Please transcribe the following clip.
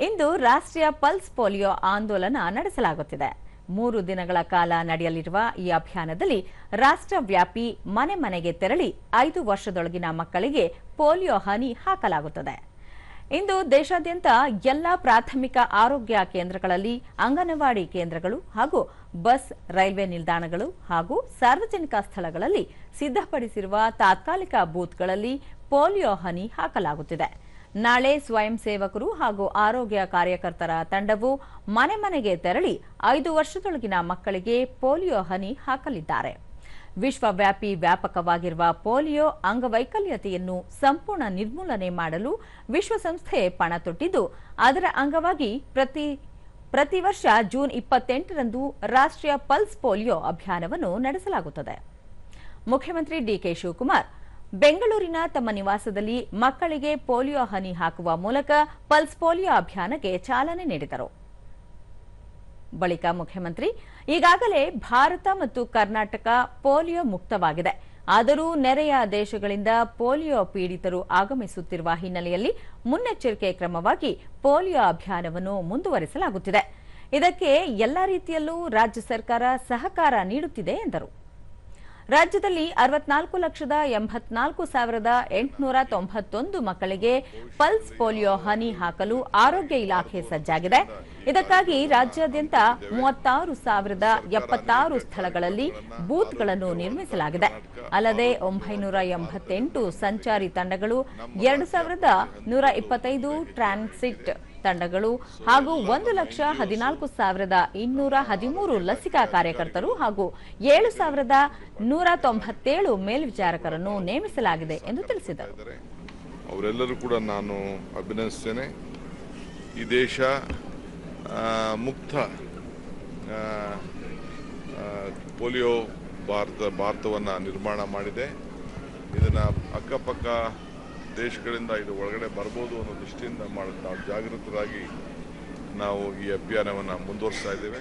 ಇಂದು ರಾಷ್ಟ್ರೀಯ pulse polio ಆಂದೋಲನ ನಡೆಸಲಾಗುತ್ತಿದೆ. 3 ದಿನಗಳ ಕಾಲ ನಡೆಯಲಿರುವ ಈ ಅಭಿಯಾನದಲ್ಲಿ ರಾಷ್ಟ್ರವ್ಯಾಪಿ ಮನೆ ಮನೆಗೆ ತೆರಳಿ 5 ವರ್ಷದೊಳಗಿನ ಮಕ್ಕಳಿಗೆ ಪೋಲಿಯೋ ಹನಿ ಹಾಕಲಾಗುತ್ತದೆ. ಇಂದು ದೇಶಾದ್ಯಂತ ಎಲ್ಲಾ ಪ್ರಾಥಮಿಕ ಆರೋಗ್ಯ ಕೇಂದ್ರಗಳಲ್ಲಿ, ಅಂಗನವಾಡಿ ಕೇಂದ್ರಗಳು ಹಾಗೂ ಬಸ್, ರೈಲ್ವೆ ನಿಲ್ದಾಣಗಳು ಹಾಗೂ ಸಾರ್ವಜನಿಕ ಸ್ಥಳಗಳಲ್ಲಿ ಸಿದ್ಧಪಡಿಸಿರುವ ತಾತ್ಕಾಲಿಕ ಬೂತ್ಗಳಲ್ಲಿ ಪೋಲಿಯೋ ಹನಿ ಹಾಕಲಾಗುತ್ತಿದೆ. ನಾಳೆ ಸ್ವಯಂ ಸೇವಕರು ಹಾಗೂ ಆರೋಗ್ಯ ಕಾರ್ಯಕರ್ತರ ತಂಡವು ಮನೆ ಮನೆಗೆ ತೆರಳಿ 5 ವರ್ಷದೊಳಗಿನ ಮಕ್ಕಳಿಗೆ ಪೋಲಿಯೋ ಹನಿ ಹಾಕಲಿದ್ದಾರೆ. ವಿಶ್ವವ್ಯಾಪಿ ವ್ಯಾಪಕವಾಗಿರುವ ಪೋಲಿಯೋ ಅಂಗವೈಕಲ್ಯತೆಯನ್ನು ಸಂಪೂರ್ಣ ನಿರ್ಮೂಲನೆ ಮಾಡಲು ವಿಶ್ವಸಂಸ್ಥೆ ಪಣ ತೊಟ್ಟಿದ್ದು, ಅದರ ಅಂಗವಾಗಿ ಪ್ರತಿ ವರ್ಷ ಜೂನ್ 28ರಂದು ರಾಷ್ಟ್ರೀಯ ಪಲ್ಸ್ ಪೋಲಿಯೋ ಅಭಿಯಾನವನ್ನು ನಡೆಸಲಾಗುತ್ತದೆ. ಮುಖ್ಯಮಂತ್ರಿ ಡಿಕೆ ಶಿವಕುಮಾರ್ ಬೆಂಗಳೂರಿನ ತಮ್ಮ ನಿವಾಸದಲ್ಲಿ ಮಕ್ಕಳಿಗೆ ಪೋಲಿಯೋ ಹನಿ ಹಾಕುವ ಮೂಲಕ ಪಲ್ಸ್ ಪೋಲಿಯೋ ಅಭಿಯಾನಕ್ಕೆ ಚಾಲನೆ ನೀಡಿದರು. ಬಳಿಕ ಮುಖ್ಯಮಂತ್ರಿ, ಈಗಾಗಲೇ ಭಾರತ ಮತ್ತು ಕರ್ನಾಟಕ ಪೋಲಿಯೋ ಮುಕ್ತವಾಗಿದೆ. ಆದರೂ ನೆರೆಯ ದೇಶಗಳಿಂದ ಪೋಲಿಯೋ ಪೀಡಿತರು ಆಗಮಿಸುತ್ತಿರುವ ಹಿನ್ನೆಲೆಯಲ್ಲಿ ಮುನ್ನೆಚ್ಚರಿಕೆ ಕ್ರಮವಾಗಿ ಪೋಲಿಯೋ ಅಭಿಯಾನವನ್ನು ಮುಂದುವರಿಸಲಾಗುತ್ತಿದೆ. ಇದಕ್ಕೆ ಎಲ್ಲಾ ರೀತಿಯಲ್ಲೂ ರಾಜ್ಯ ಸರ್ಕಾರ ಸಹಕಾರ ನೀಡುತ್ತಿದೆ ಎಂದರು. ರಾಜ್ಯದಲ್ಲಿ 64,84,891 ಮಕ್ಕಳಿಗೆ ಪಲ್ಸ್ ಪೋಲಿಯೋ ಹನಿ ಹಾಕಲು ಆರೋಗ್ಯ ಇಲಾಖೆ ಸಜ್ಜಾಗಿದೆ. ಇದಕ್ಕಾಗಿ ರಾಜ್ಯಾದ್ಯಂತ 36,076 ಸ್ಥಳಗಳಲ್ಲಿ ಬೂತ್ಗಳನ್ನು ನಿರ್ಮಿಸಲಾಗಿದೆ. ಅಲ್ಲದೆ 988 ಸಂಚಾರಿ ತಂಡಗಳು, 2,125 ಟ್ರಾನ್ಸಿಟ್ ತಂಡಗಳು ಹಾಗೂ 1,14,213 ಲಸಿಕಾ ಕಾರ್ಯಕರ್ತರು ಹಾಗೂ 7,197 ಮೇಲ್ವಿಚಾರಕರನ್ನು ನೇಮಿಸಲಾಗಿದೆ ಎಂದು ತಿಳಿಸಿದರು. ಅವರೆಲ್ಲರೂ ಕೂಡ ನಾನು ಅಭಿನಂದಿಸುತ್ತೇನೆ. ಈ ದೇಶ ಮುಕ್ತ ಪೋಲಿಯೋ ಭಾರತವನ್ನು ನಿರ್ಮಾಣ ಮಾಡಿದೆ. ಇದನ್ನು ಅಕ್ಕಪಕ್ಕ ದೇಶಗಳಿಂದ ಇದು ಒಳಗಡೆ ಬರ್ಬೋದು ಅನ್ನೋ ದೃಷ್ಟಿಯಿಂದ ನಾವು ಜಾಗೃತರಾಗಿ ನಾವು ಈ ಅಭಿಯಾನವನ್ನು ಮುಂದುವರಿಸ್ತಾ ಇದ್ದೇವೆ.